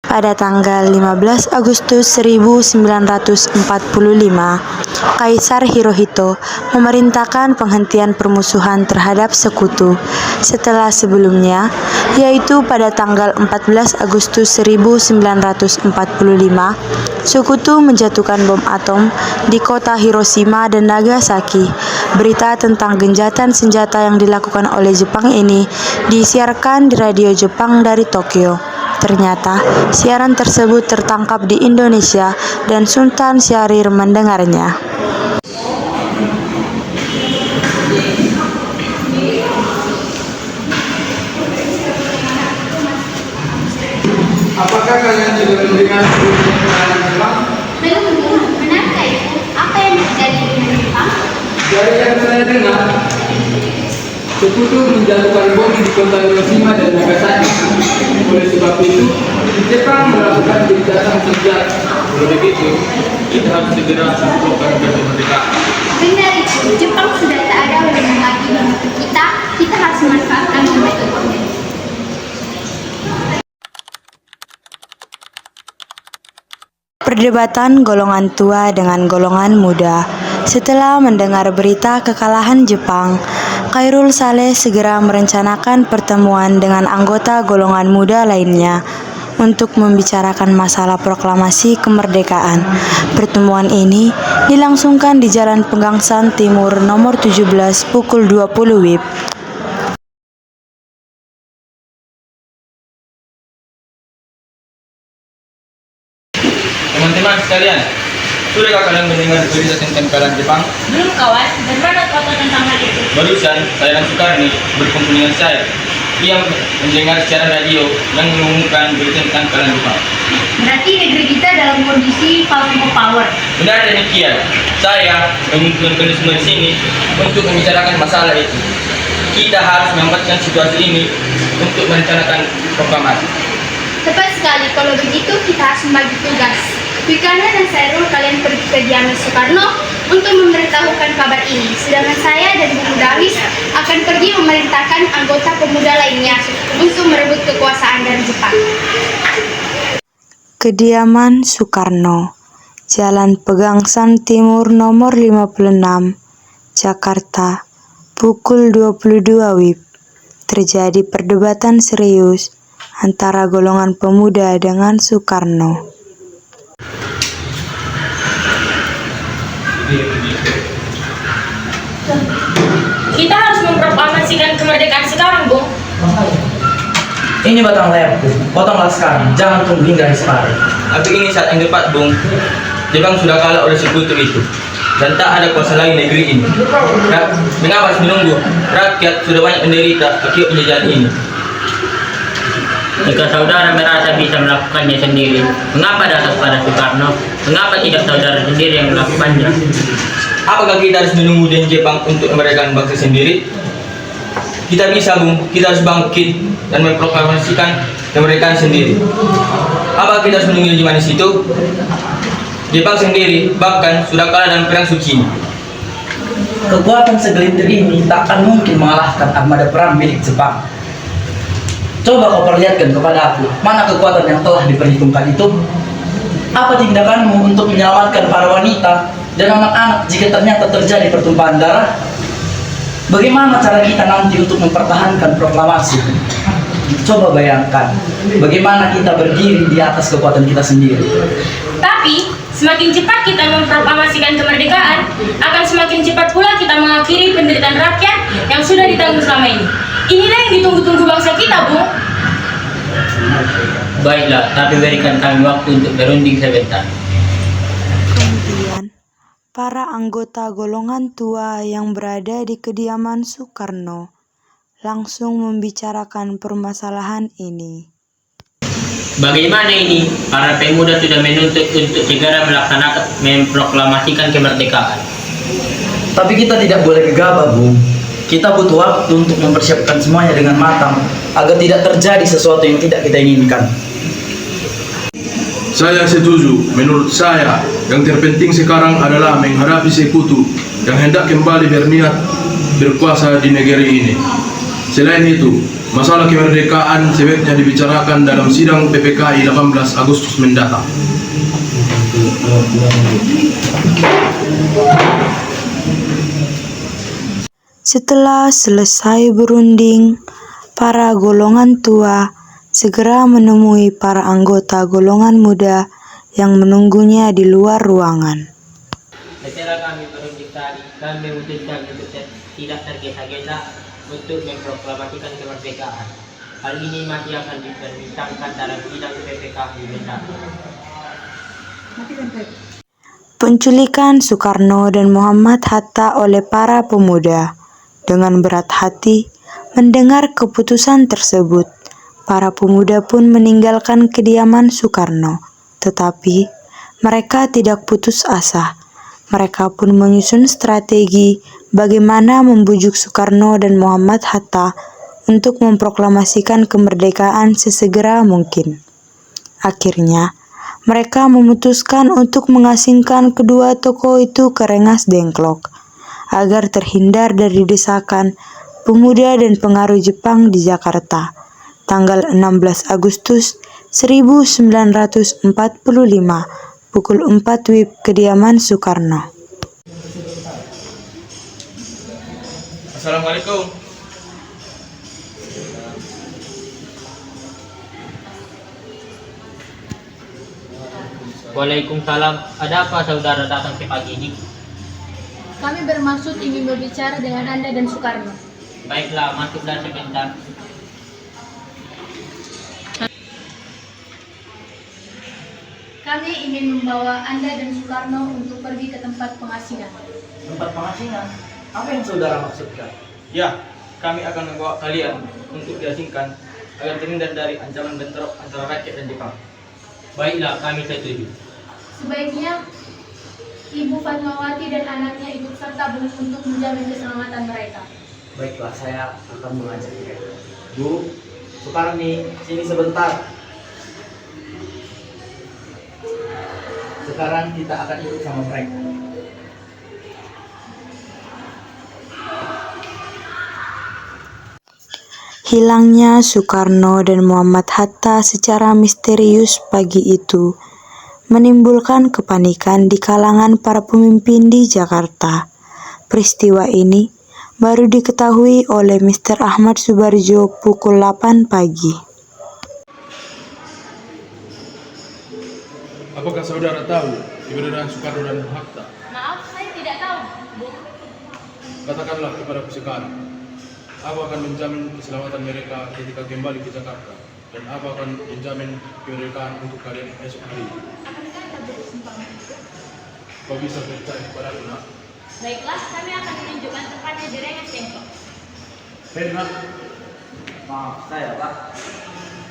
Pada tanggal 15 Agustus 1945, Kaisar Hirohito memerintahkan penghentian permusuhan terhadap sekutu setelah sebelumnya, yaitu pada tanggal 14 Agustus 1945, sekutu menjatuhkan bom atom di kota Hiroshima dan Nagasaki. Berita tentang gencatan senjata yang dilakukan oleh Jepang ini disiarkan di radio Jepang dari Tokyo. Ternyata, siaran tersebut tertangkap di Indonesia dan Sultan Syahrir mendengarnya. Apakah kalian sudah mendengar berita Jepang? Belum, benarkah itu? Apa yang terjadi dengan Jepang? Dari yang saya dengar, sekutu menjatuhkan bom di kota Hiroshima dan Nagasaki. Oleh sebab itu, Jepang melakukan gencatan senjata. Oleh begitu, kita harus segera melakukan kemerdekaan. Benar itu, Jepang sudah tak ada wewenang lagi untuk kita harus memanfaatkan momentum ini. Perdebatan golongan tua dengan golongan muda. Setelah mendengar berita kekalahan Jepang, Khairul Saleh segera merencanakan pertemuan dengan anggota golongan muda lainnya untuk membicarakan masalah proklamasi kemerdekaan. Pertemuan ini dilangsungkan di Jalan Pegangsaan Timur nomor 17 pukul 20 WIB. Teman-teman sekalian, sudahkah kalian mendengar berita tentang kekalahan Jepang? Belum kawan, bagaimana kau tentang hal itu? Barusan, saya dan Soekarni berkumpul dengan saya. Ia mendengar siaran radio yang mengumumkan berita tentang kekalahan Jepang. Berarti negeri kita dalam kondisi power. Benar demikian, saya mengumpulkan semua di sini untuk membicarakan masalah itu. Kita harus memanfaatkan situasi ini untuk merencanakan proklamasi. Tepat sekali, kalau begitu kita harus membagi tugas. Fikana dan Sairul kalian pergi ke kediaman Soekarno untuk memberitahukan kabar ini. Sedangkan saya dan Bung Darwis akan pergi memerintahkan anggota pemuda lainnya untuk merebut kekuasaan dari Jepang. Kediaman Soekarno, Jalan Pegangsaan Timur nomor 56, Jakarta, pukul 22 WIB. Terjadi perdebatan serius antara golongan pemuda dengan Soekarno. Kita harus memproklamasikan kemerdekaan sekarang, Bung. Ini batang leherku, potonglah sekarang, jangan tunggu hingga esok hari. Tapi ini saat yang tepat, Bung. Jepang sudah kalah oleh sekutu itu, dan tak ada kuasa lain negeri ini. Mengapa harus menunggu? Rakyat sudah banyak menderita akibat penjajahan ini. Jika saudara merasa bisa melakukannya sendiri, mengapa datang pada Soekarno? Mengapa tidak saudara sendiri yang melakukannya? Apakah kita harus menunggu dari Jepang untuk memerdekakan bangsa sendiri? Kita bisa, Bung. Kita harus bangkit dan memproklamasikan kemerdekaan sendiri. Apakah kita harus menunggu di mana situ? Jepang sendiri bahkan sudah kalah dalam perang suci. Kekuatan segelintir ini tak akan mungkin mengalahkan armada perang milik Jepang. Coba kau perlihatkan kepada aku, mana kekuatan yang telah diperhitungkan itu? Apa tindakanmu untuk menyelamatkan para wanita dan anak-anak jika ternyata terjadi pertumpahan darah? Bagaimana cara kita nanti untuk mempertahankan proklamasi? Coba bayangkan, bagaimana kita berdiri di atas kekuatan kita sendiri. Tapi, semakin cepat kita memproklamasikan kemerdekaan, akan semakin cepat pula kita mengakhiri penderitaan rakyat yang sudah ditanggung selama ini. Inilah yang ditunggu-tunggu bangsa kita, Bung. Baiklah, tapi berikan kami waktu untuk berunding sebentar. Kemudian, para anggota golongan tua yang berada di kediaman Soekarno langsung membicarakan permasalahan ini. Bagaimana ini? Para pemuda sudah menuntut untuk segera melaksanakan memproklamasikan kemerdekaan. Tapi kita tidak boleh gegabah, Bung. Kita butuh waktu untuk mempersiapkan semuanya dengan matang agar tidak terjadi sesuatu yang tidak kita inginkan. Saya setuju. Menurut saya, yang terpenting sekarang adalah menghadapi sekutu yang hendak kembali berniat berkuasa di negeri ini. Selain itu, Masalah kemerdekaan sebaiknya dibicarakan dalam sidang PPKI 18 Agustus mendatang. Setelah selesai berunding, para golongan tua segera menemui para anggota golongan muda yang menunggunya di luar ruangan. Setelah kami berunding tadi, kami memutuskan untuk tidak tergesa-gesa untuk memproklamasikan kemerdekaan. Hal ini masih akan diperbincangkan dalam sidang PPKI mendatang. Penculikan Soekarno dan Muhammad Hatta oleh para pemuda. Dengan berat hati mendengar keputusan tersebut, para pemuda pun meninggalkan kediaman Soekarno. Tetapi mereka tidak putus asa. Mereka pun menyusun strategi bagaimana membujuk Soekarno dan Muhammad Hatta untuk memproklamasikan kemerdekaan sesegera mungkin. Akhirnya, mereka memutuskan untuk mengasingkan kedua tokoh itu ke Rengas Dengklok agar terhindar dari desakan pemuda dan pengaruh Jepang di Jakarta, tanggal 16 Agustus 1945, pukul 4 WIB kediaman Soekarno. Assalamualaikum. Waalaikumsalam. Ada apa saudara datang ke pagi ini? Kami bermaksud ingin berbicara dengan Anda dan Soekarno. Baiklah, masuklah sebentar. Kami ingin membawa Anda dan Soekarno untuk pergi ke tempat pengasingan. Tempat pengasingan? Apa yang saudara maksudkan? Ya, kami akan membawa kalian untuk diasingkan agar terhindar dari ancaman bentrok antara rakyat dan Jepang. Baiklah, kami setuju. Sebaiknya Ibu Fatmawati dan anaknya ikut serta untuk menjamin keselamatan mereka. Baiklah, saya akan mengajak mereka. Bu, Soekarni, sini sebentar. Sekarang kita akan ikut sama mereka. Hilangnya Soekarno dan Muhammad Hatta secara misterius pagi itu menimbulkan kepanikan di kalangan para pemimpin di Jakarta. Peristiwa ini baru diketahui oleh Mr. Ahmad Subarjo pukul 8 pagi. Apakah saudara tahu keberadaan Soekarno dan Hatta? Maaf, saya tidak tahu, Bu. Katakanlah kepadaku sekarang. Aku akan menjamin keselamatan mereka ketika kembali ke Jakarta, dan aku akan menjamin kemerdekaan untuk kalian esok hari. Kau bisa percaya kepadaku, nak? Baiklah, kami akan menunjukkan tempatnya di Rengas Dengklok. Hei, nak, Maaf, saya Pak.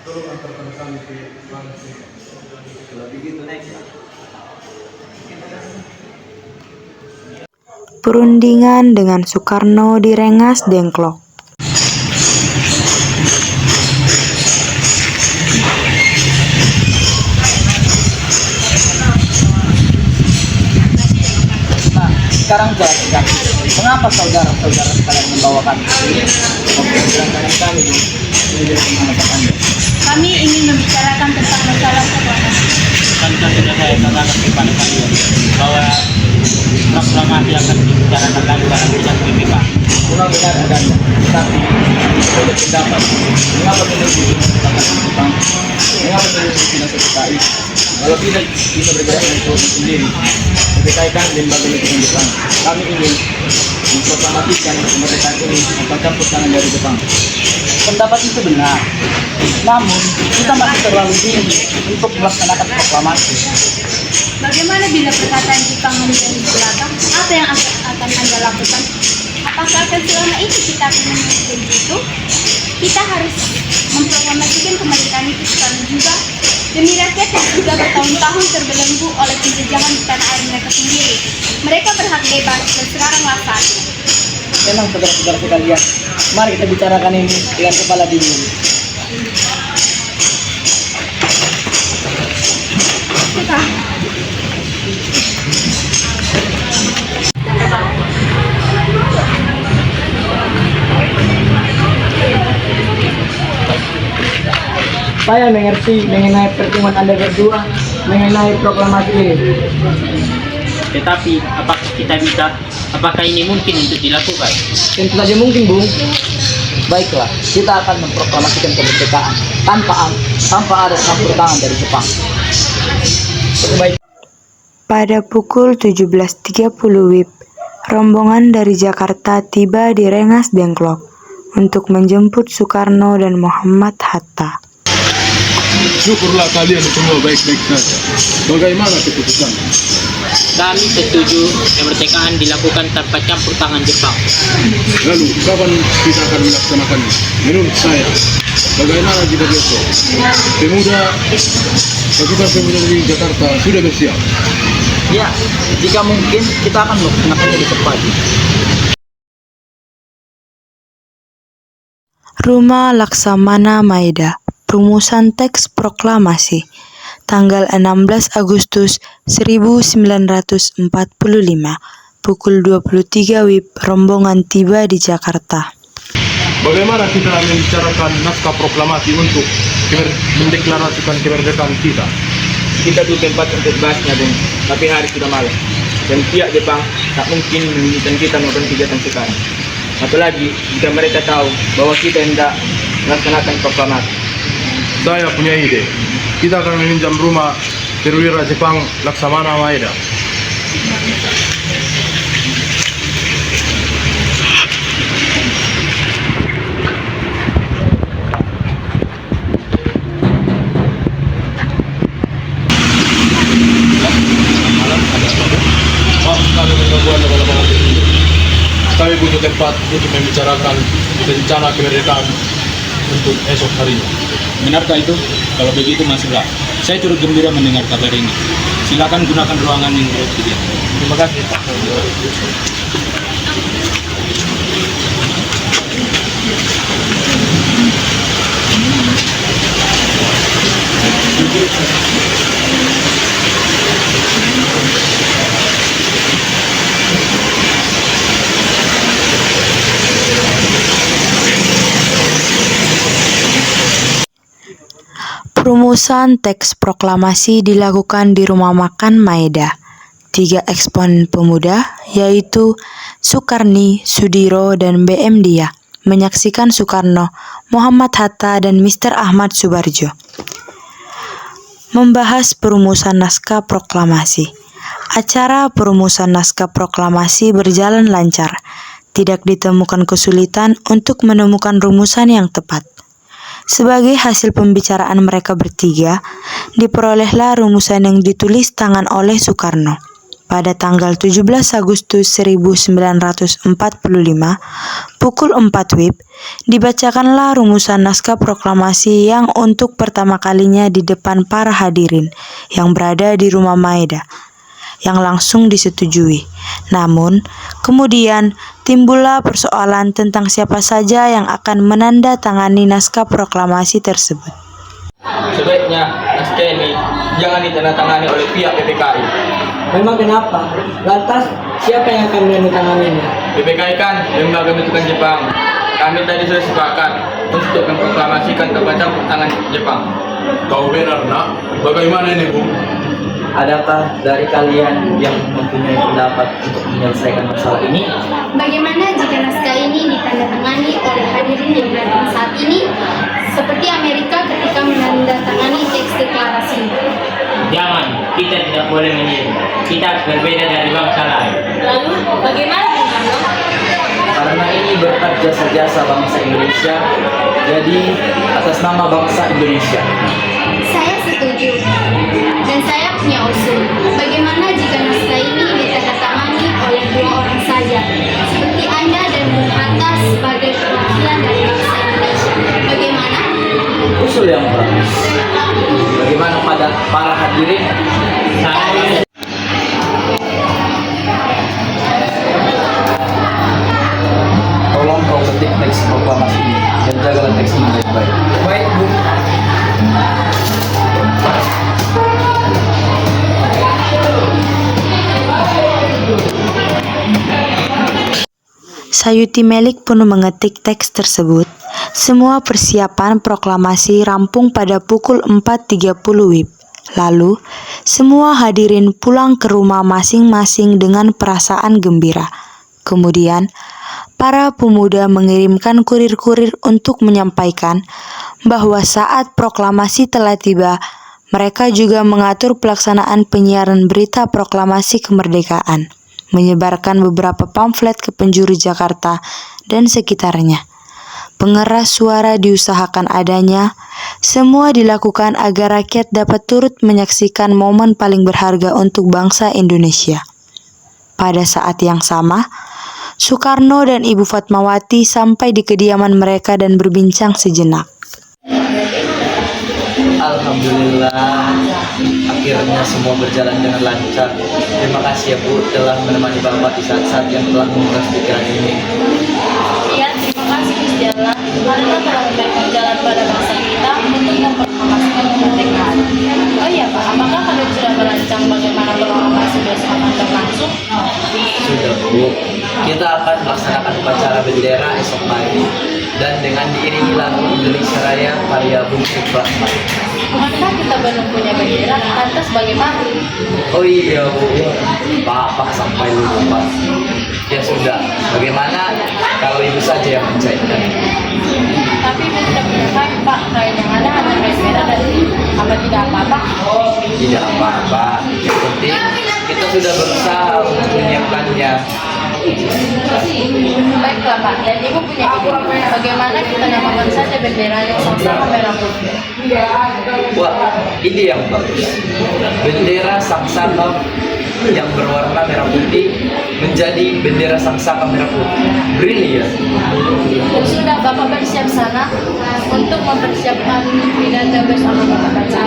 tolong antarkan kami ke Rengas. Kalau begitu naik ya. Perundingan dengan Soekarno di Rengas Dengklok. Sekarang jelaskan, mengapa saudara-saudara sekalian membawakan pembelajaran kami ini dari mana Anda? Kami ingin membicarakan tentang masalah keuangan. Kan sudah saya katakan kepada kalian bahwa proklamasi akan dibicarakan lagi dalam sidang PPKI. Kurang benar adanya, tapi saya berpendapat mengapa menunggu bahkan Jepang, mengapa menunggu tidak PPKI? Kalau tidak bisa bergerak untuk sendiri, PPKI kan lembaga negara Jepang. Kami ingin memproklamasikan kemerdekaan ini tanpa campur tangan dari Jepang. Pendapat itu benar, namun kita masih terlalu dini untuk melaksanakan proklamasi. Bagaimana bila perkataan Jepang menjadi di belakang? Apa yang akan Anda lakukan? Apakah akan selama ini kita akan menunggu begitu? Kita harus memproklamasikan kemerdekaan itu sekarang juga demi rakyat yang sudah bertahun-tahun terbelenggu oleh penjajahan di tanah air mereka sendiri. Mereka berhak bebas dan sekaranglah saatnya. Memang saudara-saudara sekalian, mari kita bicarakan ini dengan kepala dingin. Saya mengerti mengenai pertemuan Anda berdua mengenai proklamasi ini. Tetapi apakah ini mungkin untuk dilakukan? Tentu saja mungkin, Bung. Baiklah, kita akan memproklamasikan kemerdekaan tanpa ada campur tangan dari Jepang. Baik. Pada pukul 17.30 WIB, rombongan dari Jakarta tiba di Rengas Dengklok untuk menjemput Soekarno dan Muhammad Hatta. Syukurlah kalian semua baik-baik saja. Bagaimana keputusan? Kami setuju kemerdekaan dilakukan tanpa campur tangan Jepang. Lalu, kapan kita akan melaksanakannya? Menurut saya, bagaimana jika besok? Pasukan pemuda di Jakarta sudah bersiap. Ya, jika mungkin kita akan melaksanakannya di cepat. Rumah Laksamana Maeda, Perumusan Teks Proklamasi, tanggal 16 Agustus 1945, pukul 23 WIB, rombongan tiba di Jakarta. Bagaimana kita membicarakan naskah proklamasi untuk mendeklarasikan kemerdekaan kita? Kita tuh tempat untuk bahasnya, Bung. Tapi hari sudah malam. Dan pihak Jepang tak mungkin menginginkan kita melakukan kegiatan sekarang. Apalagi jika mereka tahu bahwa kita hendak melaksanakan proklamasi. Saya punya ide. Kita akan meminjam rumah perwira Jepang Laksamana Maeda. Kami butuh tempat untuk membicarakan rencana kemerdekaan untuk esok harinya. Benarkah itu? Kalau begitu masuklah. Saya turut gembira mendengar kabar ini. Silakan gunakan ruangan yang tersedia. Terima kasih, Pak. Perumusan teks proklamasi dilakukan di Rumah Makan Maeda. 3 eksponen pemuda, yaitu Soekarni, Sudiro, dan BM Dia, menyaksikan Soekarno, Muhammad Hatta, dan Mr. Ahmad Subarjo membahas perumusan naskah proklamasi. Acara perumusan naskah proklamasi berjalan lancar. Tidak ditemukan kesulitan untuk menemukan rumusan yang tepat. Sebagai hasil pembicaraan mereka bertiga, diperolehlah rumusan yang ditulis tangan oleh Soekarno. Pada tanggal 17 Agustus 1945, pukul 4 WIB, dibacakanlah rumusan naskah proklamasi yang untuk pertama kalinya di depan para hadirin yang berada di Rumah Maeda, yang langsung disetujui. Namun, kemudian timbullah persoalan tentang siapa saja yang akan menandatangani naskah proklamasi tersebut. Sebaiknya naskah ini jangan ditandatangani oleh pihak PPKI. Memang kenapa? Lantas, siapa yang akan menandatanganinya? PPKI kan lembaga bentukan Jepang. Kami tadi sudah sepakat untuk memproklamasikan tanpa campur tangan Jepang. Kau benar, nak? Bagaimana ini, Bu? Adakah dari kalian yang mempunyai pendapat untuk menyelesaikan masalah ini? Bagaimana jika naskah ini ditandatangani oleh hadirin yang datang saat ini, seperti Amerika ketika menandatangani teks deklarasi? Jangan, kita tidak boleh menyiru. Kita berbeda dari bangsa lain. Lalu, bagaimana Bung Karno? Karena ini berkat jasa-jasa bangsa Indonesia, jadi atas nama bangsa Indonesia. Saya setuju. Dan saya punya usul. Bagaimana jika naskah ini ditandatangani oleh 2 orang saja, seperti Anda dan Bung Hatta sebagai perwakilan dari bangsa Indonesia? Bagaimana? Usul yang bagus. Bagaimana pada para hadirin? Saya Tolong kau ketik teks proklamasi ini dan jagalah teks ini baik-baik. Baik, Bu. Sayuti Melik pun mengetik teks tersebut. Semua persiapan proklamasi rampung pada pukul 4.30 WIB. Lalu, semua hadirin pulang ke rumah masing-masing dengan perasaan gembira. Kemudian, para pemuda mengirimkan kurir-kurir untuk menyampaikan bahwa saat proklamasi telah tiba, mereka juga mengatur pelaksanaan penyiaran berita proklamasi kemerdekaan, menyebarkan beberapa pamflet ke penjuru Jakarta dan sekitarnya. Pengeras suara diusahakan adanya, semua dilakukan agar rakyat dapat turut menyaksikan momen paling berharga untuk bangsa Indonesia. Pada saat yang sama, Soekarno dan Ibu Fatmawati sampai di kediaman mereka dan berbincang sejenak. Alhamdulillah, akhirnya semua berjalan dengan lancar. Terima kasih ya Bu telah menemani Bapak di saat-saat yang telah menguras pikiran ini. Iya, terima kasih Gusti Allah karena telah memberikan jalan pada bangsa kita untuk memproklamasikan kemerdekaan. Oh iya Pak, apakah kalian sudah merancang bagaimana proklamasi besok akan berlangsung? Sudah Bu, kita akan melaksanakan upacara bendera esok pagi dan dengan diiringi lagu Indonesia Raya karya Bung Supratman. Bukankah kita belum punya bendera? Lantas bagaimana? Oh iya Bu, Bapak sampai lupa. Ya sudah, bagaimana kalau Ibu saja yang mencairkan? Tapi Ibu tidak punya kain Pak, kain yang ada hanya kain merah dan apa tidak apa-apa? Tidak apa-apa, yang penting kita sudah berusaha untuk menyiapkannya. Baiklah Pak, dan Ibu punya ide bagaimana kita namakan saja benderanya sama-sama merah putih? Wah, ide yang bagus. Bendera Sangsaka yang berwarna merah putih menjadi bendera Sangsaka merah putih. Brilian. Dan sudah Bapak bersiap sana untuk mempersiapkan pidato besok akan Bapak baca.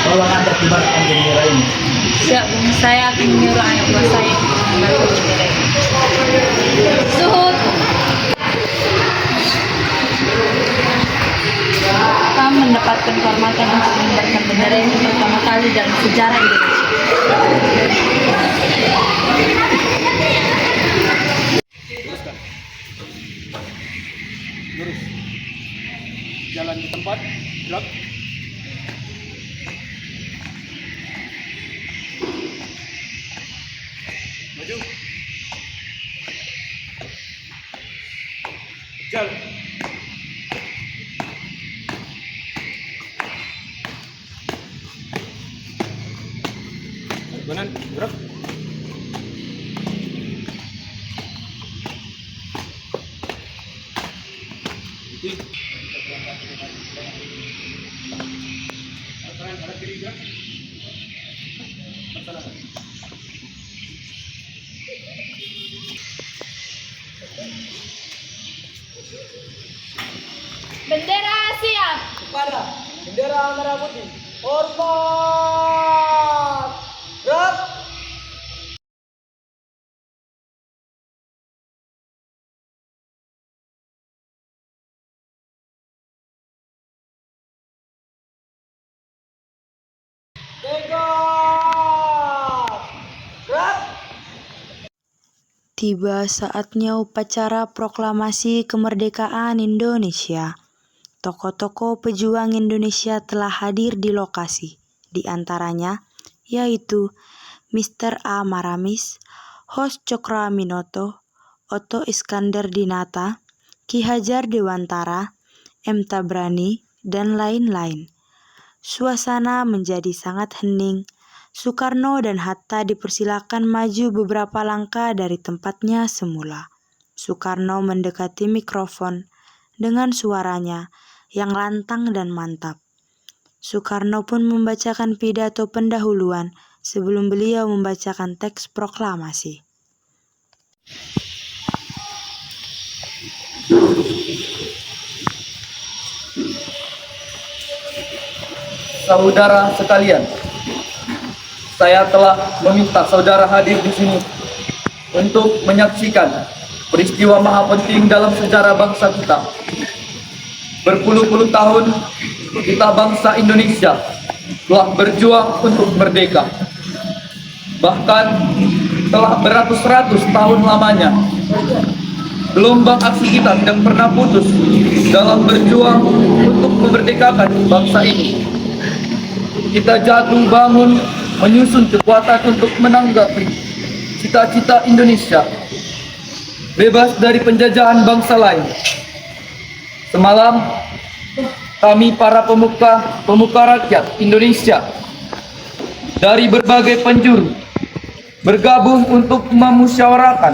Tolong antar kibarkan bendera ini. Siap, saya akan menyuruh anak buah saya membantu bendera ini. Suhut. Kami mendapatkan kehormatan untuk mengibarkan bendera ini pertama kali dalam sejarah Indonesia. Lurus. Jalan di tempat, gerak. Maju. Jalan. Kanan, gerak. Bendera siap. Kepada bendera merah putih. Hormat. Gerak. Tiba saatnya upacara proklamasi kemerdekaan Indonesia. Tokoh-tokoh pejuang Indonesia telah hadir di lokasi, di antaranya yaitu Mr. A. Maramis, Hos Cokroaminoto, Otto Iskandar Dinata, Ki Hajar Dewantara, M. Tabrani, dan lain-lain. Suasana menjadi sangat hening. Soekarno dan Hatta dipersilakan maju beberapa langkah dari tempatnya semula. Soekarno mendekati mikrofon dengan suaranya yang lantang dan mantap. Soekarno pun membacakan pidato pendahuluan sebelum beliau membacakan teks proklamasi. Saudara sekalian, saya telah meminta saudara hadir di sini untuk menyaksikan peristiwa maha penting dalam sejarah bangsa kita. Berpuluh-puluh tahun kita bangsa Indonesia telah berjuang untuk merdeka. Bahkan telah beratus-ratus tahun lamanya gelombang aksi kita tidak pernah putus dalam berjuang untuk memerdekakan bangsa ini. Kita jatuh bangun menyusun kekuatan untuk menanggapi cita-cita Indonesia bebas dari penjajahan bangsa lain. Semalam kami para pemuka rakyat Indonesia dari berbagai penjuru bergabung untuk memusyawarahkan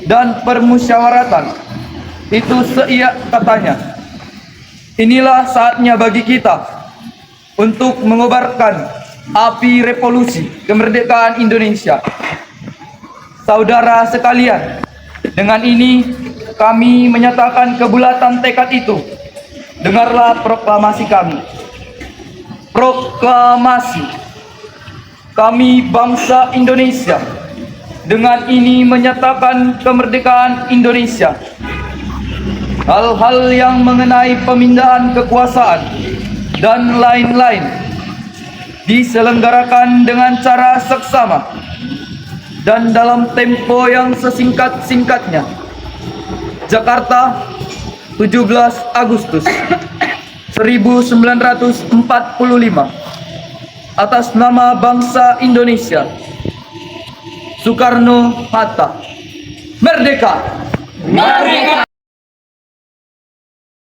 dan permusyawaratan. Itu seiak katanya. Inilah saatnya bagi kita untuk mengobarkan api revolusi kemerdekaan Indonesia. Saudara sekalian, dengan ini kami menyatakan kebulatan tekad itu. Dengarlah proklamasi kami. Proklamasi. Kami bangsa Indonesia dengan ini menyatakan kemerdekaan Indonesia. Hal-hal yang mengenai pemindahan kekuasaan dan lain-lain diselenggarakan dengan cara seksama dan dalam tempo yang sesingkat-singkatnya. Jakarta, 17 Agustus 1945. Atas nama bangsa Indonesia, Soekarno-Hatta. Merdeka! Merdeka!